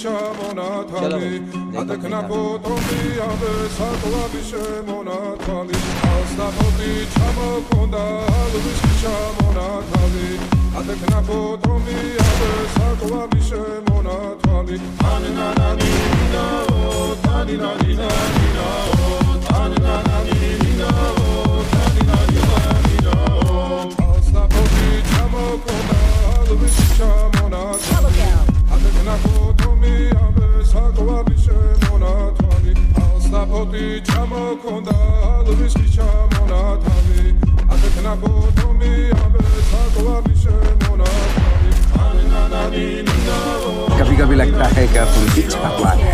ჩამონათალი ადეკნა ფოტომი აბე საკვაბი შემონათალი ასტაფოთი ჩამოქონდა ალვისი ჩამონათალი ადეკნა ფოტომი აბე საკვაბი შემონათალი ანანანინა თანინანინა თანინანინა თანინანინა ასტაფოთი ჩამოქონდა ალვისი ჩამონათალი ადეკნა ფოტომი აბე საკვაბი შემონათალი ასტაფოთი ჩამოქონდა ალვისი ჩამონათალი ადეკნა ფოტომი აბე საკვაბი შემონათალი कभी कभी लगता है कि अपन की छापा है